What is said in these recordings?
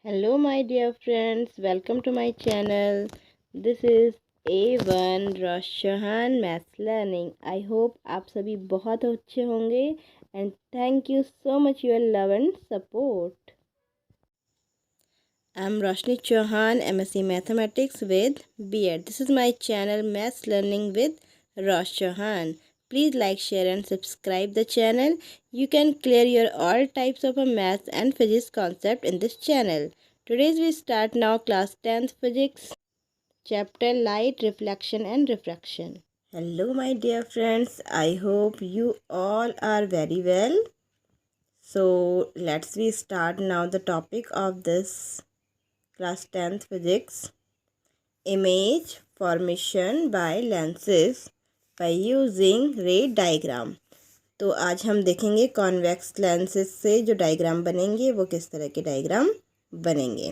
Hello, my dear friends. Welcome to my channel. This is A1 Roshan Maths Learning. I hope आप सभी बहुत अच्छे होंगे and thank you so much your love and support. I'm Roshni Chauhan, MSc Mathematics with B.Ed. This is my channel Maths Learning with Rosh Chauhan. Please like, share and subscribe the channel. You can clear your all types of maths and physics concept in this channel. Today's we start now class 10th physics chapter light, reflection and refraction. Hello my dear friends, I hope you all are very well. So let's we start now the topic of this class 10th physics, image formation by lenses by using ray diagram. तो आज हम देखेंगे convex lenses से जो diagram बनेंगे वो किस तरह के डायग्राम बनेंगे.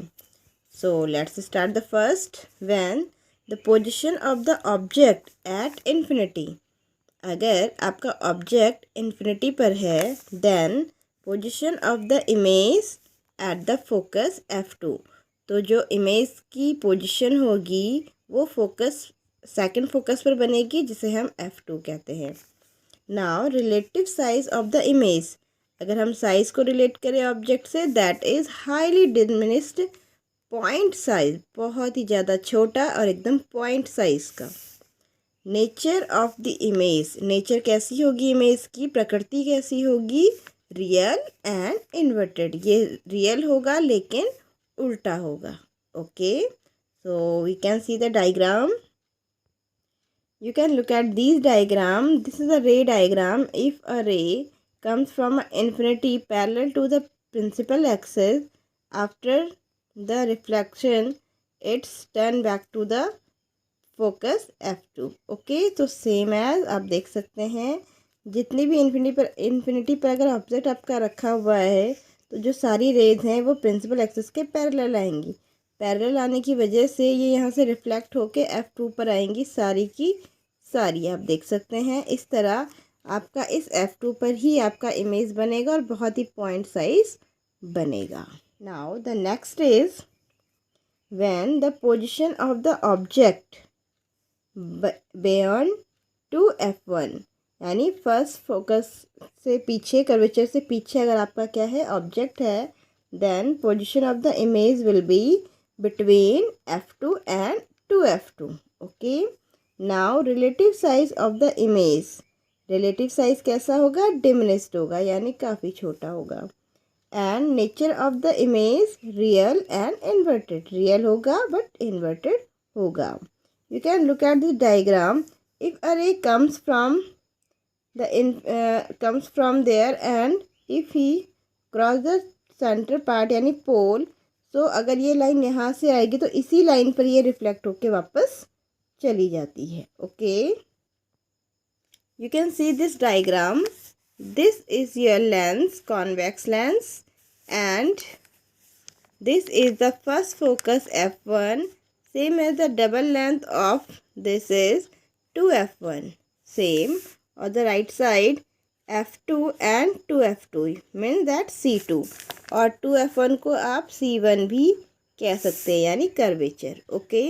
So let's start the first. When the position of the object at infinity, अगर आपका ऑब्जेक्ट इन्फिनिटी पर है, then position of the image at the focus f2, तो जो इमेज की पोजीशन होगी वो फोकस सेकंड फोकस पर बनेगी जिसे हम f2 कहते हैं. Now relative size of the image, अगर हम साइज को रिलेट करें ऑब्जेक्ट से, that is highly diminished point size, बहुत ही ज़्यादा छोटा और एकदम पॉइंट साइज का. Nature of the image, nature कैसी होगी इमेज की, प्रकृति कैसी होगी, रियल एंड इन्वर्टेड, ये रियल होगा लेकिन उल्टा होगा. Okay, so we can see the diagram. You can look at these diagram. This is a ray diagram. If a ray comes from infinity parallel to the principal axis, after the reflection it's turn back to the focus f2. Okay, तो same as आप देख सकते हैं जितनी भी infinity पर अगर object आपका रखा हुआ है तो जो सारी रेज हैं वो प्रिंसिपल एक्सिस के पैरेलल आएंगी. पैरेलल आने की वजह से ये यहाँ से रिफ्लेक्ट होके f2 पर आएंगी सारी की सारी. आप देख सकते हैं इस तरह आपका इस f2 पर ही आपका इमेज बनेगा और बहुत ही पॉइंट साइज बनेगा. Now the next is when the position of the object beyond to f1, यानी फर्स्ट फोकस से पीछे, कर्वेचर से पीछे अगर आपका क्या है ऑब्जेक्ट है, then position of the image will be between f2 and 2f2. Okay, now relative size of the image, relative size कैसा होगा, डिमिनिस्ड होगा यानी काफ़ी छोटा होगा. And nature of the image real and inverted, real होगा but inverted होगा. You can look at the diagram. If a ray comes from there and if he cross the centre part यानी pole, तो अगर ये line यहाँ से आएगी तो इसी लाइन पर ये रिफ्लेक्ट होके वापस चली जाती है. Okay, you can see this diagram. This is your lens, convex lens, and this is the first focus f1, same as the double length of this is 2f1. same on the right side f2 and 2f2 means that c2, और 2f1 को आप c1 भी कह सकते हैं यानी curvature. Okay,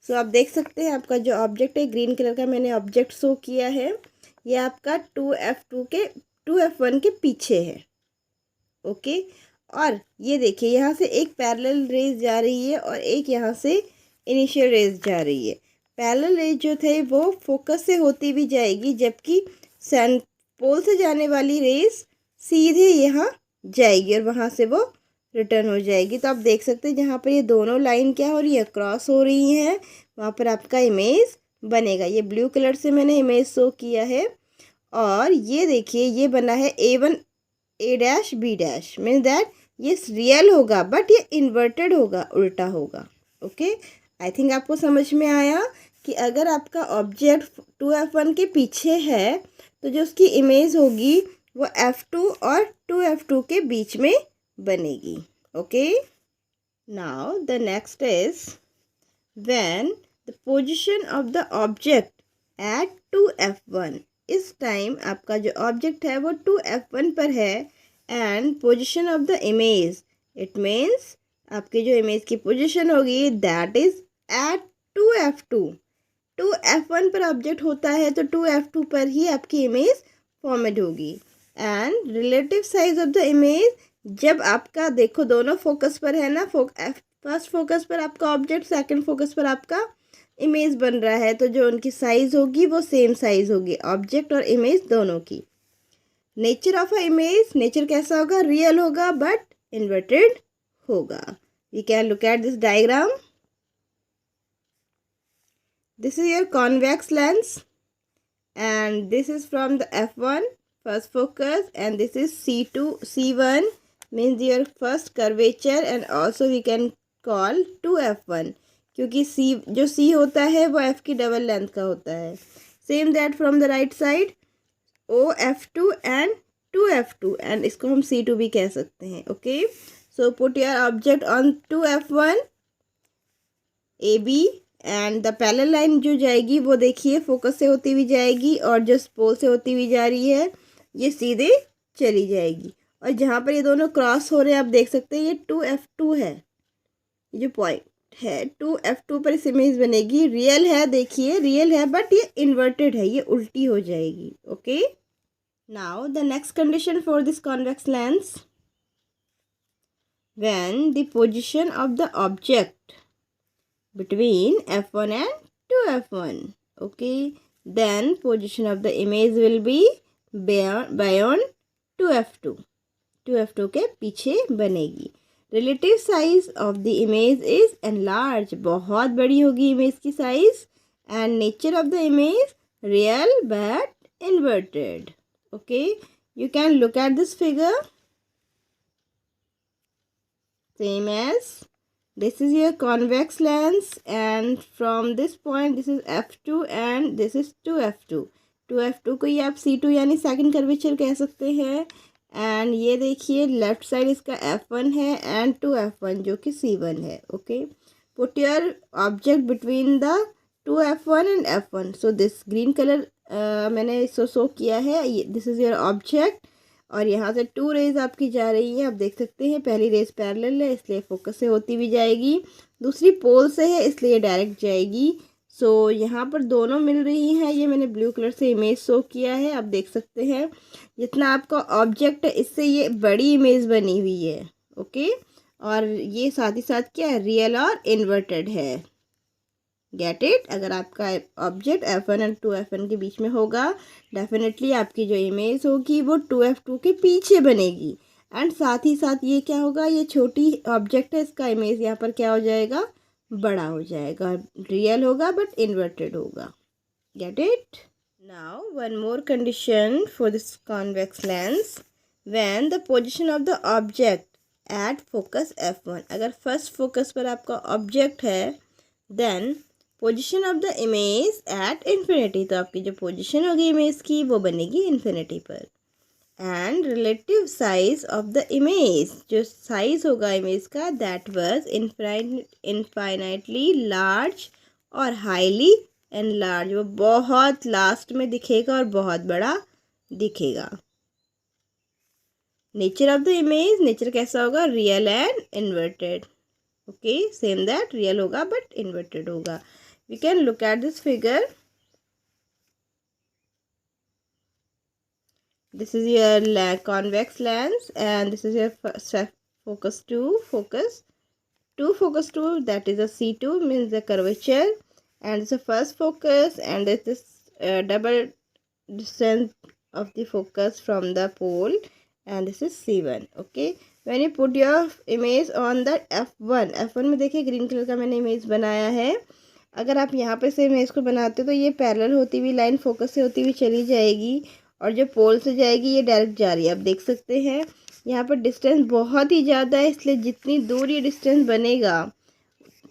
सो आप देख सकते हैं आपका जो ऑब्जेक्ट है, ग्रीन कलर का मैंने ऑब्जेक्ट शो किया है, ये आपका 2f1 के पीछे है. ओके, और ये देखिए यहाँ से एक पैरेलल रेज जा रही है और एक यहाँ से इनिशियल रेज जा रही है. पैरेलल रेज जो थे वो फोकस से होती भी जाएगी, जबकि पोल से जाने वाली रेज सीधे यहाँ जाएगी और वहाँ से वो रिटर्न हो जाएगी. तो आप देख सकते हैं जहाँ पर ये दोनों लाइन क्या हो रही है, क्रॉस हो रही हैं, वहाँ पर आपका इमेज बनेगा. ये ब्लू कलर से मैंने इमेज शो किया है और ये देखिए ये बना है A1 A dash B dash, means that ये रियल होगा बट ये इन्वर्टेड होगा, उल्टा होगा. ओके, आई थिंक आपको समझ में आया कि अगर आपका ऑब्जेक्ट 2f1 के पीछे है तो जो उसकी इमेज होगी वो f2 और 2f2 के बीच में बनेगी. Okay, now the next is when the position of the object eight 2f1, इस टाइम आपका जो ऑब्जेक्ट है वो 2f1 पर है and position of the image, it means आपकी जो इमेज की पोजीशन होगी that is eight 2f2। 2f1 पर ऑब्जेक्ट होता है तो 2f2 पर ही आपकी इमेज फॉर्मेट होगी। And relative size of the image, जब आपका देखो दोनों फोकस पर है ना, फर्स्ट फोकस पर आपका ऑब्जेक्ट, सेकंड फोकस पर आपका इमेज बन रहा है, तो जो उनकी साइज होगी वो सेम साइज होगी, ऑब्जेक्ट और इमेज दोनों की। Nature of a image, nature कैसा होगा, रियल होगा बट इन्वर्टेड होगा। We can look at this diagram. This is your convex lens and this is from the f1 first focus, and this is c2 c1 means your first curvature, and also we can call 2f1 क्योंकि c जो c होता है वो f की double length का होता है। Same that from the right side OF2 and 2f2, and इसको हम c2 भी कह सकते हैं। Okay, so put your object on 2f1 AB, and the parallel line जो जाएगी वो देखिए फोकस से होती हुई जाएगी, और जो पोल से होती हुई जा रही है ये सीधे चली जाएगी, और जहाँ पर ये दोनों क्रॉस हो रहे हैं आप देख सकते हैं ये 2f2 है, ये जो पॉइंट है 2f2 पर इस इमेज बनेगी। रियल है, देखिए रियल है बट ये इन्वर्टेड है, ये उल्टी हो जाएगी। Okay, now the next condition for this convex lens, when the position of the object between f1 and 2f1, okay, then position of the image will be beyond 2f2, 2f2 के पीछे बनेगी। relative size of the image is enlarged, बहुत बड़ी होगी image की size, and nature of the image real but inverted। okay, you can look at this figure, same as this is your convex lens, and from this point this is f2 and this is 2f2। 2f2 को ये आप c2 यानी second curvature कह सकते हैं, and ये देखिए left side इसका f1 है एंड 2f1 जो कि c1 है। Okay, put your object between the 2f1 and f1। So this green colour मैंने इसको शो किया है, दिस इज़ योर ऑब्जेक्ट, और यहाँ से 2 रेज आपकी जा रही है, आप देख सकते हैं पहली रेज पैरेलल है इसलिए फोकस से होती हुई जाएगी, दूसरी पोल से है इसलिए डायरेक्ट जाएगी। सो यहाँ पर दोनों मिल रही हैं, ये मैंने ब्लू कलर से इमेज शो किया है, आप देख सकते हैं जितना आपका ऑब्जेक्ट है इससे ये बड़ी इमेज बनी हुई है। ओके, और ये साथ ही साथ क्या है, रियल और इन्वर्टेड है। गेट इट, अगर आपका ऑब्जेक्ट f1 और 2f1 के बीच में होगा डेफिनेटली आपकी जो इमेज होगी वो 2f2 के पीछे बनेगी, एंड साथ ही साथ ये क्या होगा, ये छोटी ऑब्जेक्ट है इसका इमेज यहाँ पर क्या हो जाएगा, बड़ा हो जाएगा, रियल होगा बट इन्वर्टेड होगा। Get it. Now one more condition for this convex lens, when the position of the object at focus f1, अगर फर्स्ट फोकस पर आपका ऑब्जेक्ट है then position of the image at infinity, तो आपकी जो position होगी image की वो बनेगी इन्फिनिटी पर, and relative size of the image, जो साइज होगा इमेज का दैट वाज इनफाइनाइटली लार्ज और हाईली एनलार्ज, वो बहुत लास्ट में दिखेगा और बहुत बड़ा दिखेगा। Nature of the image, nature कैसा होगा, real and inverted. Okay, same that real होगा बट इन्वर्टेड होगा। We can look at this figure. This is your convex lens and this is your focus 2, focus 2, that is a C2 means the curvature, and it's the first focus, and it is double distance of the focus from the pole, and this is C1। okay, when you put your image on the f1 में देखिए green colour का मैंने image बनाया है, अगर आप यहाँ पे से इमेज को बनाते हो तो ये पैरेलल होती हुई लाइन फोकस से होती हुई चली जाएगी, और जो पोल से जाएगी ये डायरेक्ट जा रही है। आप देख सकते हैं यहाँ पर डिस्टेंस बहुत ही ज़्यादा है, इसलिए जितनी दूर ये डिस्टेंस बनेगा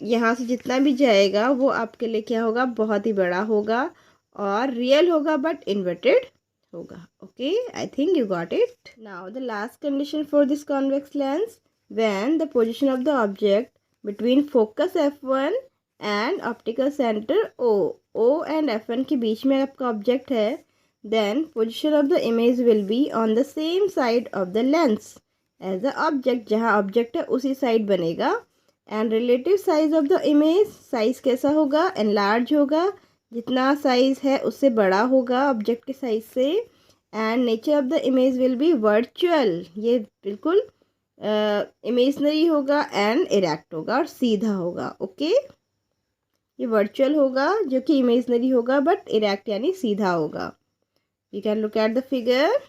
यहाँ से जितना भी जाएगा वो आपके लिए क्या होगा, बहुत ही बड़ा होगा और रियल होगा बट इन्वर्टेड होगा। Okay, I think you got it. Now the last condition for this convex lens, when the position of the object between focus f1 and optical centre O and f1 के बीच में आपका object है, then position of the image will be on the same side of the lens as the object, जहाँ object है उसी side बनेगा and relative size of the image, size कैसा होगा, एनलार्ज होगा, जितना साइज़ है उससे बड़ा होगा ऑब्जेक्ट के साइज से। And nature of the image will B virtual, ये बिल्कुल इमेजनरी होगा एंड इरेक्ट होगा और सीधा होगा। ओके, ये वर्चुअल होगा जो कि इमेजनरी होगा बट इरेक्ट यानी सीधा होगा। You can look at the figure.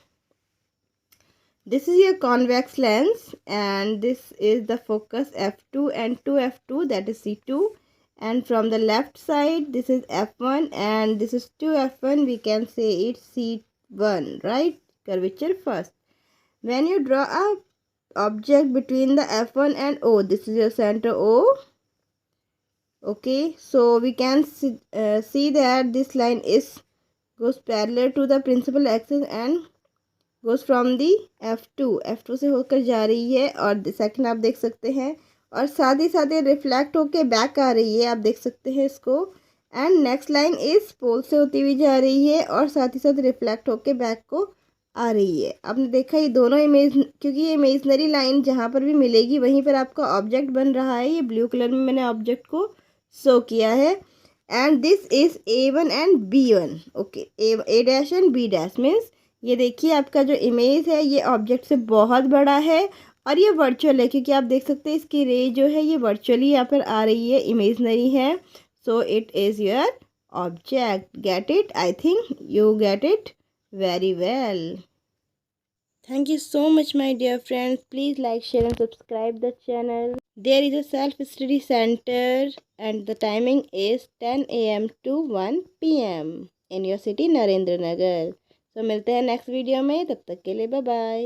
This is your convex lens and this is the focus f2 and 2f2, that is C2, and from the left side this is f1 and this is 2f1, we can say it's C1, right? Curvature first. When you draw a object between the f1 and O, this is your center O. Okay, so we can see that this line goes parallel to the principal axis and goes from the F2 से होकर जा रही है और second आप देख सकते हैं, और साथ ही साथ ये रिफ्लेक्ट होकर बैक आ रही है, आप देख सकते हैं इसको। एंड नेक्स्ट लाइन इस पोल से होती हुई जा रही है और साथ ही साथ रिफ्लेक्ट होकर बैक को आ रही है। आपने देखा ये दोनों इमेज, क्योंकि ये इमेजनरी लाइन जहाँ पर भी मिलेगी वहीं पर आपका ऑब्जेक्ट बन रहा है। ये ब्लू कलर में मैंने ऑब्जेक्ट को शो किया है। And this is A1 and B1। Okay, A dash and B dash means ये देखिए आपका जो इमेज है ये ऑब्जेक्ट से बहुत बड़ा है और ये वर्चुअल है, क्योंकि आप देख सकते हैं इसकी रे जो है ये वर्चुअली यहाँ पर आ रही है, इमेजनरी है। So it is your object. Get it? I think you get it very well. Thank you so much, my dear friends. Please like, share and subscribe the channel. There is a self-study center and the timing is 10 a.m. to 1 p.m. in your city, Narendra Nagar. तो मिलते हैं next video में, तब तक के लिए bye bye.